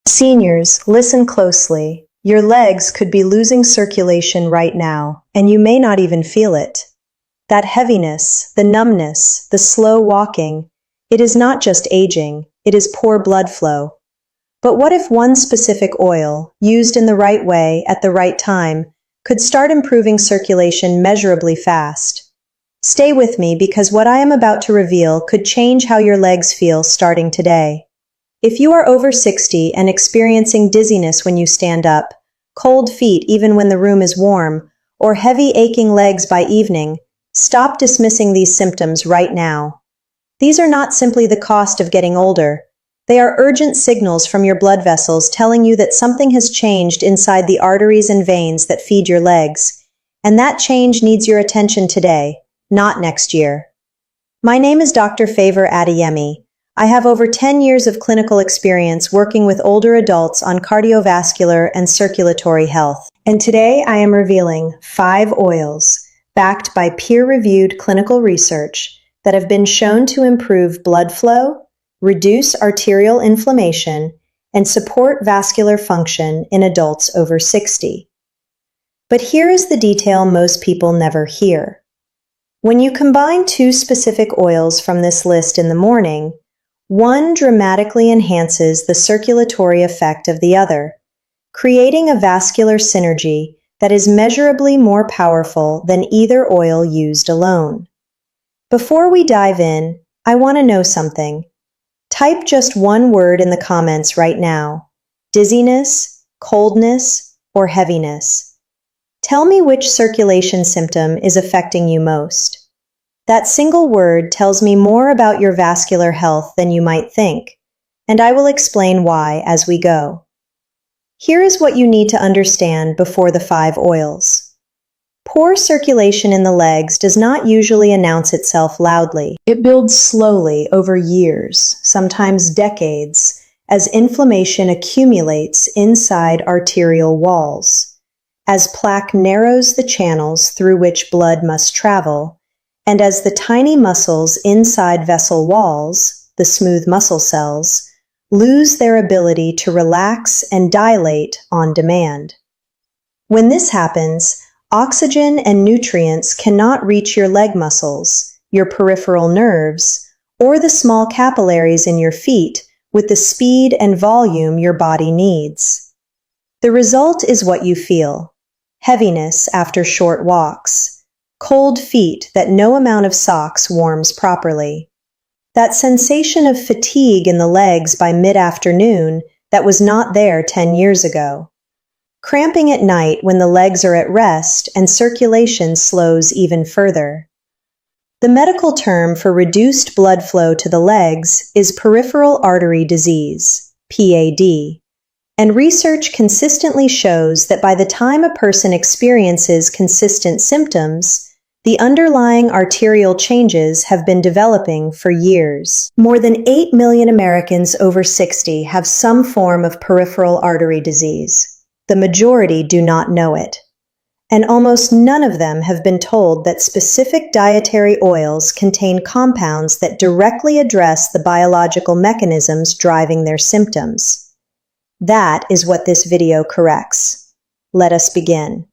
Seniors, listen closely. Your legs could be losing circulation right now, and you may not even feel it. That heaviness, the numbness, the slow walking, it is not just aging, it is poor blood flow. But what if one specific oil, used in the right way at the right time, could start improving circulation measurably fast? Stay with me because what I am about to reveal could change how your legs feel starting today. If you are over 60 and experiencing dizziness when you stand up, cold feet even when the room is warm, or heavy aching legs by evening, stop dismissing these symptoms right now. These are not simply the cost of getting older. They are urgent signals from your blood vessels telling you that something has changed inside the arteries and veins that feed your legs, and that change needs your attention today, not next year. My name is Dr. Favor Adeyemi. I have over 10 years of clinical experience working with older adults on cardiovascular and circulatory health. And today I am revealing 5 oils backed by peer-reviewed clinical research that have been shown to improve blood flow, reduce arterial inflammation, and support vascular function in adults over 60. But here is the detail most people never hear. When you combine 2 specific oils from this list in the morning, one dramatically enhances the circulatory effect of the other, creating a vascular synergy that is measurably more powerful than either oil used alone. Before we dive in, I want to know something. Type just one word in the comments right now: dizziness, coldness, or heaviness. Tell me which circulation symptom is affecting you most. That single word tells me more about your vascular health than you might think, and I will explain why as we go. Here is what you need to understand before the 5 oils. Poor circulation in the legs does not usually announce itself loudly. It builds slowly over years, sometimes decades, as inflammation accumulates inside arterial walls. As plaque narrows the channels through which blood must travel, and as the tiny muscles inside vessel walls, the smooth muscle cells, lose their ability to relax and dilate on demand. When this happens, oxygen and nutrients cannot reach your leg muscles, your peripheral nerves, or the small capillaries in your feet with the speed and volume your body needs. The result is what you feel: heaviness after short walks, cold feet that no amount of socks warms properly, that sensation of fatigue in the legs by mid-afternoon that was not there 10 years ago, cramping at night when the legs are at rest and circulation slows even further. The medical term for reduced blood flow to the legs is peripheral artery disease, PAD, and research consistently shows that by the time a person experiences consistent symptoms, the underlying arterial changes have been developing for years. More than 8 million Americans over 60 have some form of peripheral artery disease. The majority do not know it. And almost none of them have been told that specific dietary oils contain compounds that directly address the biological mechanisms driving their symptoms. That is what this video corrects. Let us begin.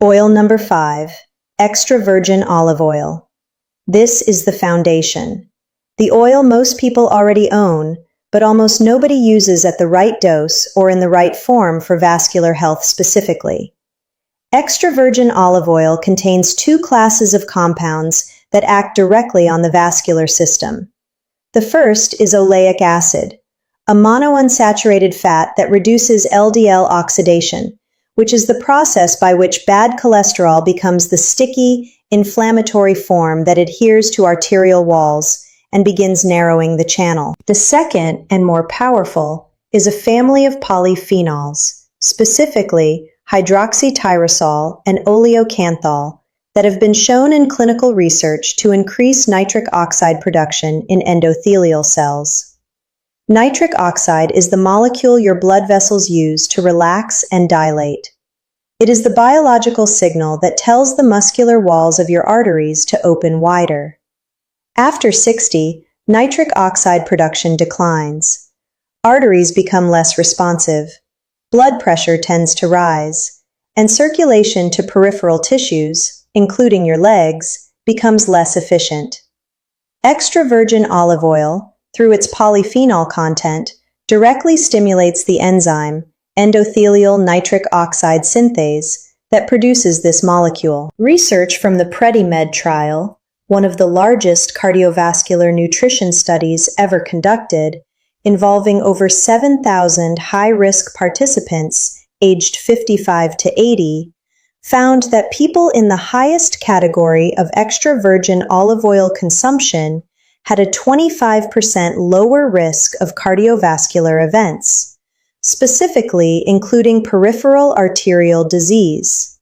Oil number 5. Extra virgin olive oil. This is the foundation. The oil most people already own, but almost nobody uses at the right dose or in the right form for vascular health specifically. Extra virgin olive oil contains 2 classes of compounds that act directly on the vascular system. The first is oleic acid, a monounsaturated fat that reduces LDL oxidation, which is the process by which bad cholesterol becomes the sticky, inflammatory form that adheres to arterial walls and begins narrowing the channel. The second, and more powerful, is a family of polyphenols, specifically hydroxytyrosol and oleocanthal, that have been shown in clinical research to increase nitric oxide production in endothelial cells. Nitric oxide is the molecule your blood vessels use to relax and dilate. It is the biological signal that tells the muscular walls of your arteries to open wider. After 60, nitric oxide production declines. Arteries become less responsive, blood pressure tends to rise, and circulation to peripheral tissues, including your legs, becomes less efficient. Extra virgin olive oil, through its polyphenol content, directly stimulates the enzyme endothelial nitric oxide synthase that produces this molecule. Research from the PREDIMED trial, one of the largest cardiovascular nutrition studies ever conducted, involving over 7,000 high-risk participants aged 55 to 80, found that people in the highest category of extra virgin olive oil consumption had a 25% lower risk of cardiovascular events, specifically including peripheral arterial disease.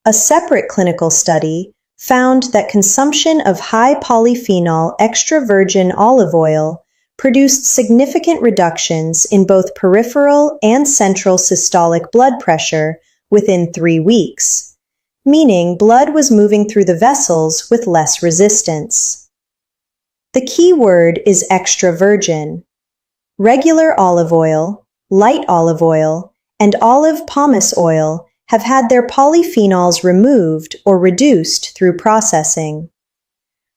A separate clinical study found that consumption of high polyphenol extra virgin olive oil produced significant reductions in both peripheral and central systolic blood pressure within 3 weeks, meaning blood was moving through the vessels with less resistance. The key word is extra virgin. Regular olive oil, light olive oil, and olive pomace oil have had their polyphenols removed or reduced through processing.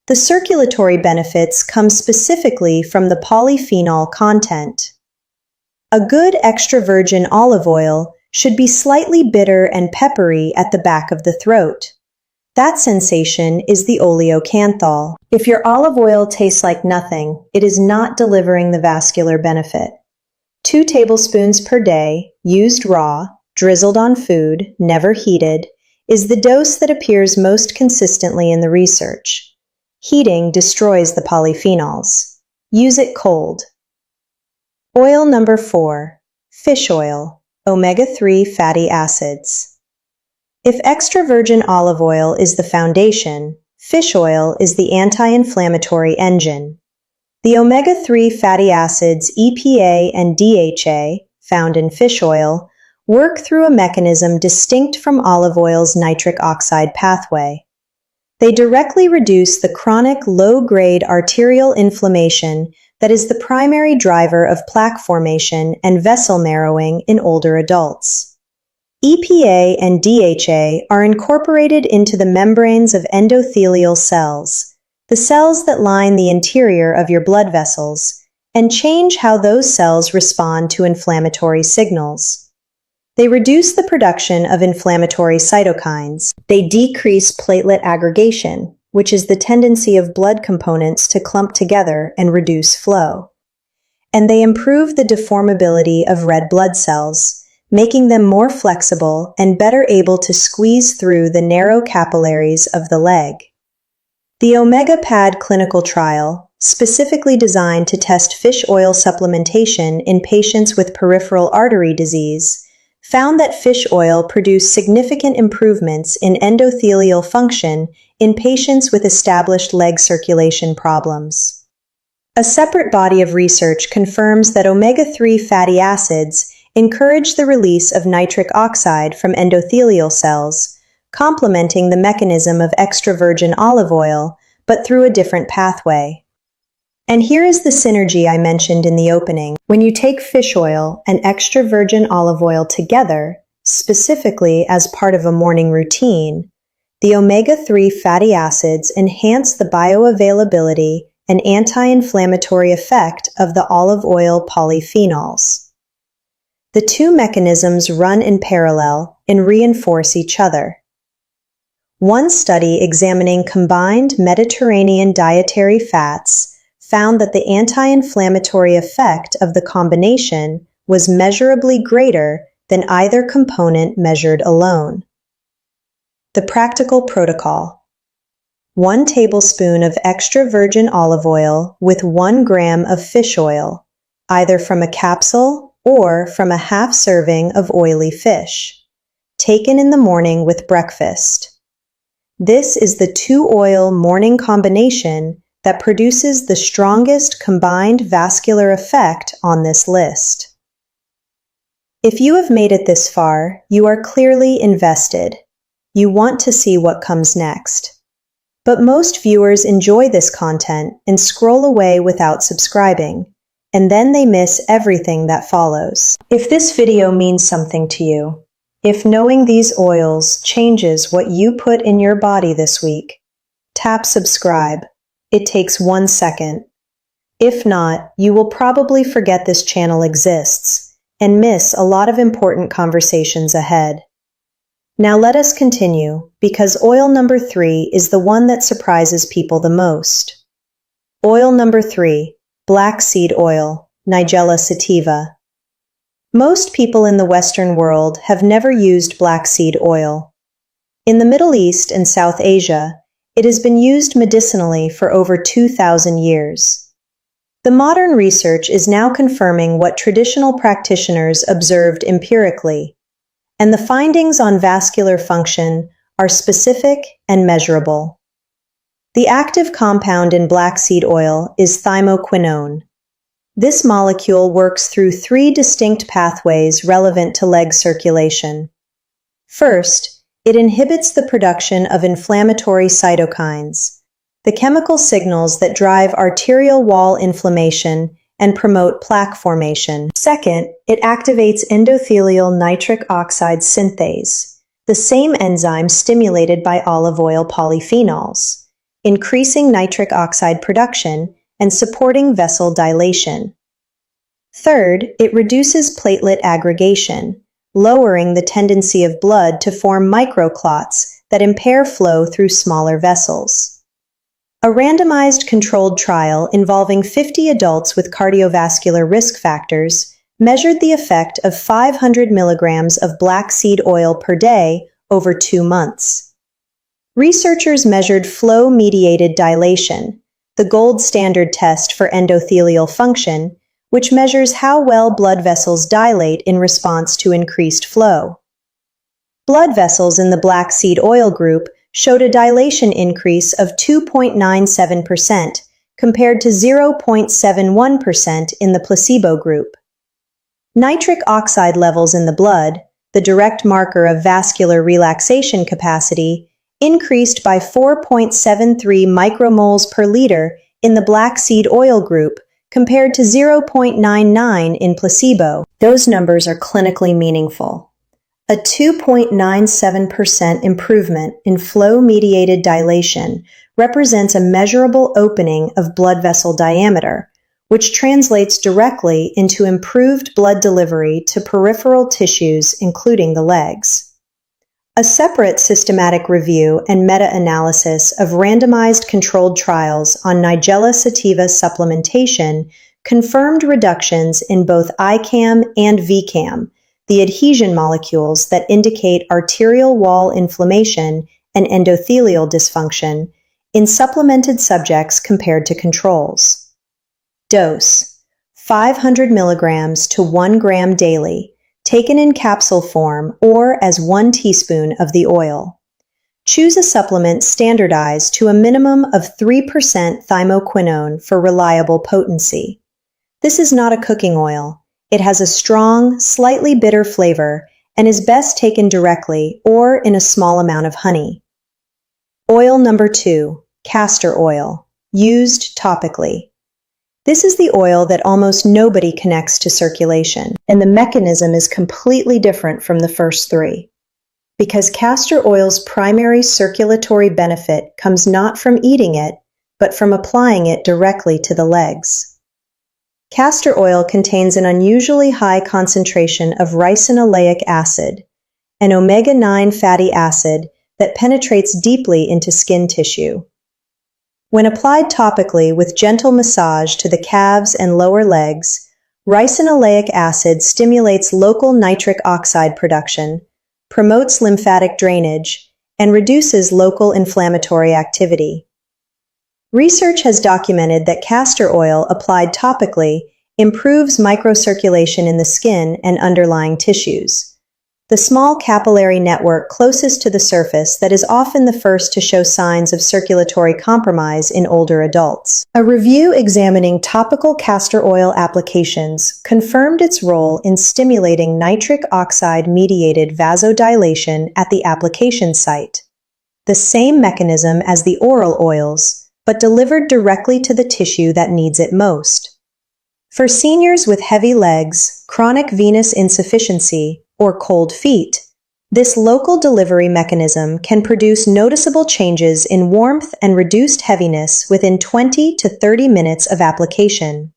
The circulatory benefits come specifically from the polyphenol content. A good extra virgin olive oil should be slightly bitter and peppery at the back of the throat. That sensation is the oleocanthal. If your olive oil tastes like nothing, it is not delivering the vascular benefit. 2 tablespoons per day, used raw, drizzled on food, never heated, is the dose that appears most consistently in the research. Heating destroys the polyphenols. Use it cold. Oil number 4. Fish oil, omega-3 fatty acids. If extra virgin olive oil is the foundation, fish oil is the anti-inflammatory engine. The omega-3 fatty acids EPA and DHA, found in fish oil, work through a mechanism distinct from olive oil's nitric oxide pathway. They directly reduce the chronic low-grade arterial inflammation that is the primary driver of plaque formation and vessel narrowing in older adults. EPA and DHA are incorporated into the membranes of endothelial cells, the cells that line the interior of your blood vessels, and change how those cells respond to inflammatory signals. They reduce the production of inflammatory cytokines. They decrease platelet aggregation, which is the tendency of blood components to clump together and reduce flow. And they improve the deformability of red blood cells, making them more flexible and better able to squeeze through the narrow capillaries of the leg. The OmegaPad clinical trial, specifically designed to test fish oil supplementation in patients with peripheral artery disease, found that fish oil produced significant improvements in endothelial function in patients with established leg circulation problems. A separate body of research confirms that omega-3 fatty acids encourage the release of nitric oxide from endothelial cells, complementing the mechanism of extra virgin olive oil, but through a different pathway. And here is the synergy I mentioned in the opening. When you take fish oil and extra virgin olive oil together, specifically as part of a morning routine, the omega-3 fatty acids enhance the bioavailability and anti-inflammatory effect of the olive oil polyphenols. The two mechanisms run in parallel and reinforce each other. One study examining combined Mediterranean dietary fats found that the anti-inflammatory effect of the combination was measurably greater than either component measured alone. The practical protocol: 1 tablespoon of extra virgin olive oil with 1 gram of fish oil, either from a capsule or from a half serving of oily fish, taken in the morning with breakfast. This is the 2-oil morning combination that produces the strongest combined vascular effect on this list. If you have made it this far, you are clearly invested. You want to see what comes next. But most viewers enjoy this content and scroll away without subscribing, and then they miss everything that follows. If this video means something to you, if knowing these oils changes what you put in your body this week, tap subscribe. It takes 1 second. If not, you will probably forget this channel exists and miss a lot of important conversations ahead. Now let us continue, because oil number 3 is the one that surprises people the most. Oil number 3, black seed oil, Nigella sativa. Most people in the Western world have never used black seed oil. In the Middle East and South Asia, it has been used medicinally for over 2,000 years. The modern research is now confirming what traditional practitioners observed empirically, and the findings on vascular function are specific and measurable. The active compound in black seed oil is thymoquinone. This molecule works through 3 distinct pathways relevant to leg circulation. First, it inhibits the production of inflammatory cytokines, the chemical signals that drive arterial wall inflammation and promote plaque formation. Second, it activates endothelial nitric oxide synthase, the same enzyme stimulated by olive oil polyphenols, increasing nitric oxide production and supporting vessel dilation. Third, it reduces platelet aggregation, lowering the tendency of blood to form microclots that impair flow through smaller vessels. A randomized controlled trial involving 50 adults with cardiovascular risk factors measured the effect of 500 milligrams of black seed oil per day over 2 months. Researchers measured flow-mediated dilation, the gold standard test for endothelial function, which measures how well blood vessels dilate in response to increased flow. Blood vessels in the black seed oil group showed a dilation increase of 2.97% compared to 0.71% in the placebo group. Nitric oxide levels in the blood, the direct marker of vascular relaxation capacity, increased by 4.73 micromoles per liter in the black seed oil group compared to 0.99 in placebo. Those numbers are clinically meaningful. A 2.97% improvement in flow-mediated dilation represents a measurable opening of blood vessel diameter, which translates directly into improved blood delivery to peripheral tissues, including the legs. A separate systematic review and meta-analysis of randomized controlled trials on Nigella sativa supplementation confirmed reductions in both ICAM and VCAM, the adhesion molecules that indicate arterial wall inflammation and endothelial dysfunction, in supplemented subjects compared to controls. Dose: 500 milligrams to 1 gram daily, taken in capsule form or as 1 teaspoon of the oil. Choose a supplement standardized to a minimum of 3% thymoquinone for reliable potency. This is not a cooking oil. It has a strong, slightly bitter flavor and is best taken directly or in a small amount of honey. Oil number 2, castor oil, used topically. This is the oil that almost nobody connects to circulation, and the mechanism is completely different from the first 3. Because castor oil's primary circulatory benefit comes not from eating it, but from applying it directly to the legs. Castor oil contains an unusually high concentration of ricinoleic acid, an omega-9 fatty acid that penetrates deeply into skin tissue. When applied topically with gentle massage to the calves and lower legs, ricinoleic acid stimulates local nitric oxide production, promotes lymphatic drainage, and reduces local inflammatory activity. Research has documented that castor oil applied topically improves microcirculation in the skin and underlying tissues, the small capillary network closest to the surface that is often the first to show signs of circulatory compromise in older adults. A review examining topical castor oil applications confirmed its role in stimulating nitric oxide-mediated vasodilation at the application site, the same mechanism as the oral oils, but delivered directly to the tissue that needs it most. For seniors with heavy legs, chronic venous insufficiency, or cold feet, this local delivery mechanism can produce noticeable changes in warmth and reduced heaviness within 20 to 30 minutes of application.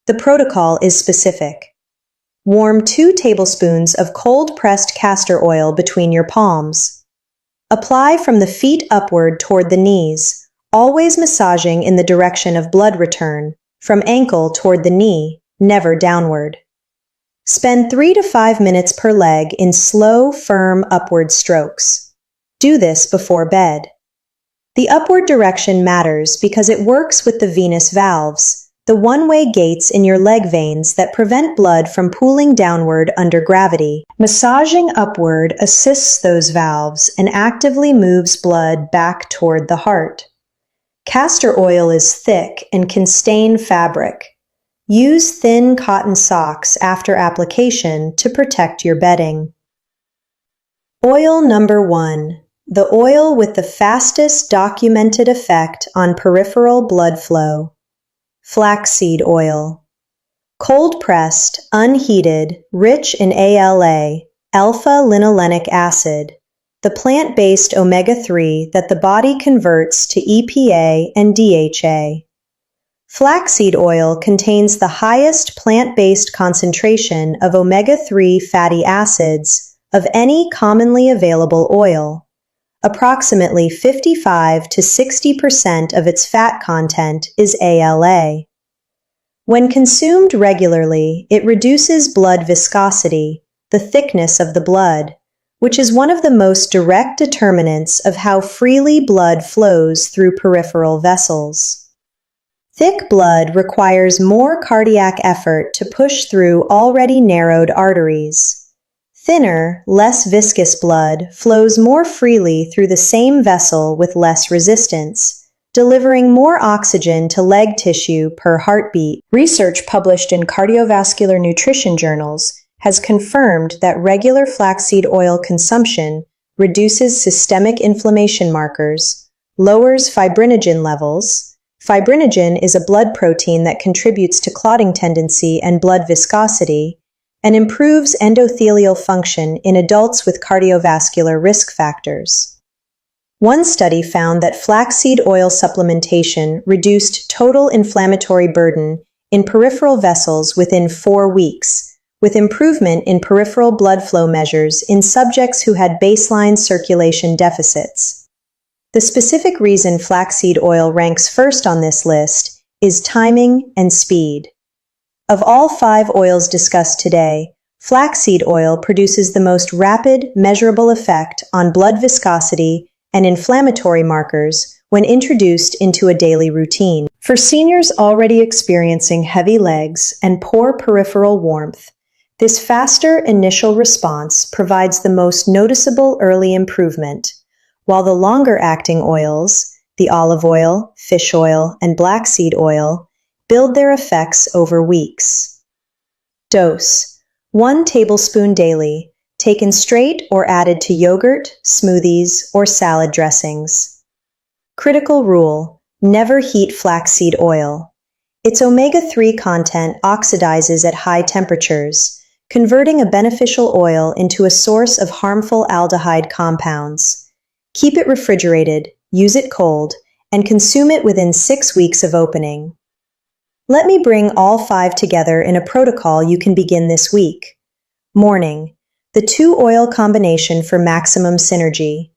The protocol is specific. Warm 2 tablespoons of cold-pressed castor oil between your palms. Apply from the feet upward toward the knees, always massaging in the direction of blood return, from ankle toward the knee, never downward. Spend 3 to 5 minutes per leg in slow, firm upward strokes. Do this before bed. The upward direction matters because it works with the venous valves, the one-way gates in your leg veins that prevent blood from pooling downward under gravity. Massaging upward assists those valves and actively moves blood back toward the heart. Castor oil is thick and can stain fabric. Use thin cotton socks after application to protect your bedding. Oil number 1. The oil with the fastest documented effect on peripheral blood flow. Flaxseed oil. Cold-pressed, unheated, rich in ALA, alpha-linolenic acid, the plant-based omega-3 that the body converts to EPA and DHA. Flaxseed oil contains the highest plant-based concentration of omega-3 fatty acids of any commonly available oil. Approximately 55 to 60% of its fat content is ALA. When consumed regularly, it reduces blood viscosity, the thickness of the blood, which is one of the most direct determinants of how freely blood flows through peripheral vessels. Thick blood requires more cardiac effort to push through already narrowed arteries. Thinner, less viscous blood flows more freely through the same vessel with less resistance, delivering more oxygen to leg tissue per heartbeat. Research published in cardiovascular nutrition journals has confirmed that regular flaxseed oil consumption reduces systemic inflammation markers, lowers fibrinogen levels. Fibrinogen is a blood protein that contributes to clotting tendency and blood viscosity, and improves endothelial function in adults with cardiovascular risk factors. One study found that flaxseed oil supplementation reduced total inflammatory burden in peripheral vessels within 4 weeks, with improvement in peripheral blood flow measures in subjects who had baseline circulation deficits. The specific reason flaxseed oil ranks first on this list is timing and speed. Of all 5 oils discussed today, flaxseed oil produces the most rapid, measurable effect on blood viscosity and inflammatory markers when introduced into a daily routine. For seniors already experiencing heavy legs and poor peripheral warmth, this faster initial response provides the most noticeable early improvement, while the longer-acting oils, the olive oil, fish oil, and black seed oil, build their effects over weeks. Dose: 1 tablespoon daily, taken straight or added to yogurt, smoothies, or salad dressings. Critical rule: never heat flaxseed oil. Its omega-3 content oxidizes at high temperatures, converting a beneficial oil into a source of harmful aldehyde compounds. Keep it refrigerated, use it cold, and consume it within 6 weeks of opening. Let me bring all 5 together in a protocol you can begin this week. Morning: the 2-oil combination for maximum synergy.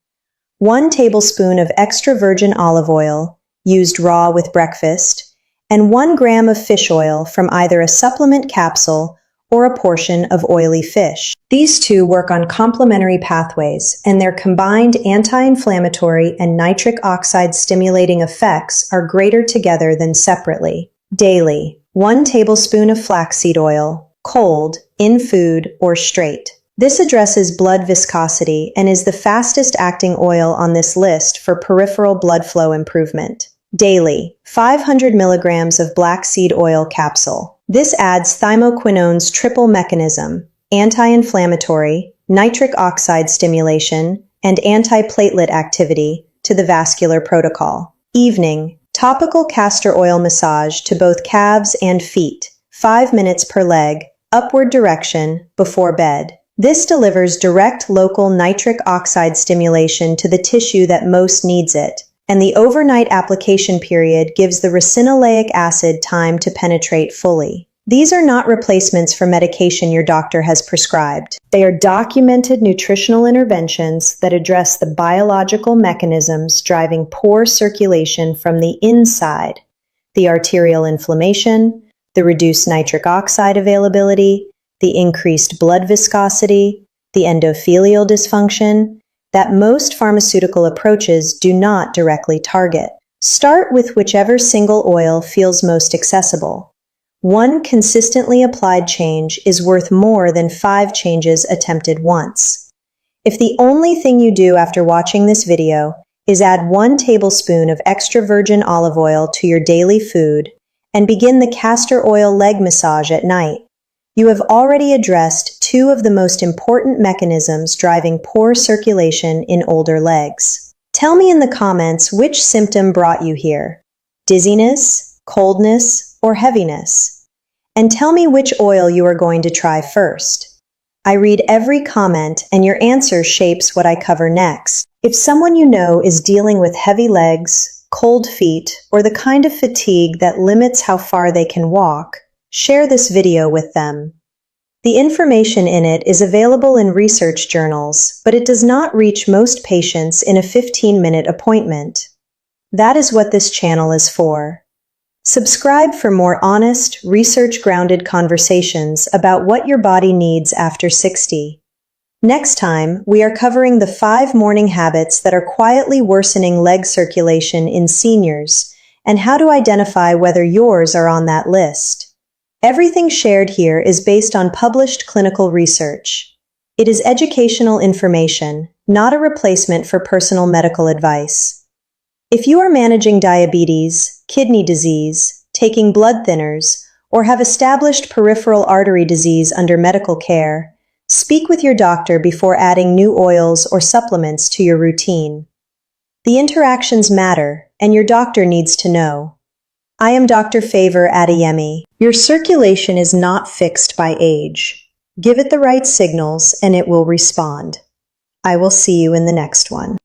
1 tablespoon of extra virgin olive oil, used raw with breakfast, and 1 gram of fish oil from either a supplement capsule or a portion of oily fish. These 2 work on complementary pathways, and their combined anti-inflammatory and nitric oxide stimulating effects are greater together than separately. Daily: 1 tablespoon of flaxseed oil, cold, in food, or straight. This addresses blood viscosity and is the fastest acting oil on this list for peripheral blood flow improvement. Daily: 500 milligrams of black seed oil capsule. This adds thymoquinone's triple mechanism, anti-inflammatory, nitric oxide stimulation, and antiplatelet activity to the vascular protocol. Evening: topical castor oil massage to both calves and feet, 5 minutes per leg, upward direction, before bed. This delivers direct local nitric oxide stimulation to the tissue that most needs it, and the overnight application period gives the ricinoleic acid time to penetrate fully. These are not replacements for medication your doctor has prescribed. They are documented nutritional interventions that address the biological mechanisms driving poor circulation from the inside: the arterial inflammation, the reduced nitric oxide availability, the increased blood viscosity, the endothelial dysfunction, that most pharmaceutical approaches do not directly target. Start with whichever single oil feels most accessible. One consistently applied change is worth more than 5 changes attempted once. If the only thing you do after watching this video is add 1 tablespoon of extra virgin olive oil to your daily food and begin the castor oil leg massage at night, you have already addressed 2 of the most important mechanisms driving poor circulation in older legs. Tell me in the comments which symptom brought you here: dizziness, coldness, or heaviness? And tell me which oil you are going to try first. I read every comment, and your answer shapes what I cover next. If someone you know is dealing with heavy legs, cold feet, or the kind of fatigue that limits how far they can walk, share this video with them. The information in it is available in research journals, but it does not reach most patients in a 15-minute appointment. That is what this channel is for. Subscribe for more honest, research-grounded conversations about what your body needs after 60. Next time, we are covering the 5 morning habits that are quietly worsening leg circulation in seniors and how to identify whether yours are on that list. Everything shared here is based on published clinical research. It is educational information, not a replacement for personal medical advice. If you are managing diabetes, kidney disease, taking blood thinners, or have established peripheral artery disease under medical care, speak with your doctor before adding new oils or supplements to your routine. The interactions matter, and your doctor needs to know. I am Dr. Favor Adeyemi. Your circulation is not fixed by age. Give it the right signals, and it will respond. I will see you in the next one.